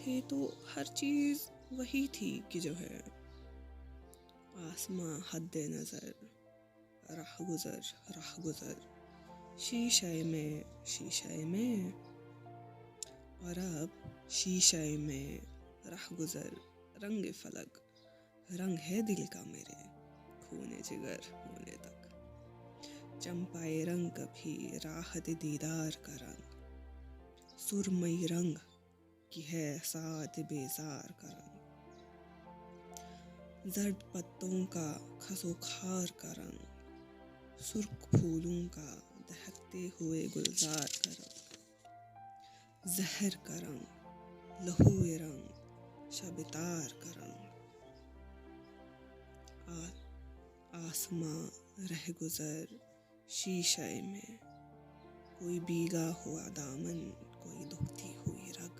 थे तो हर चीज़ वही थी कि जो है आसमां, हद-ए-नज़र, rahguzar, शीशा-ए-mai, शीशा-ए-mai, और अब शीशा-ए-mai, rahguzar, रंग-ए-falak, रंग है दिल का मेरे, खून-ए-जिगर होने तक। चंपा-ए-रंग कभी राहत-ए-दीदार का रंग, सुरमई रंग की है साथ बेजार का रंग, जर्द पत्तों का खस-o-khar का रंग, सुर्ख फूलों का दहकते हुए गुलजार का रंग, जहर का रंग, लहू रंग, शब-तार का रंग, आसमां, रहगुजर, शीशा-ए-mai, कोई भीगा हुआ दामन, कोई दुखती हुई रग,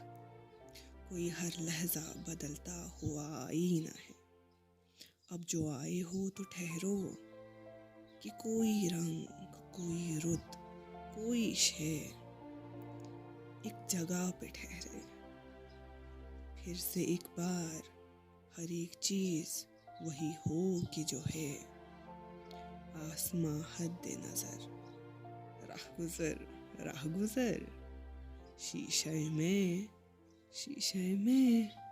कोई हर लहजा बदलता हुआ आईना है। अब जो आए हो तो ठहरो कि कोई रंग, कोई रुत, कोई शे एक जगह पे ठहरे, फिर से एक बार हर एक चीज वही हो कि जो है आसमां, हद-ए-नज़र, rahguzar, शीशा-ए-mai, शीशा-ए-mai।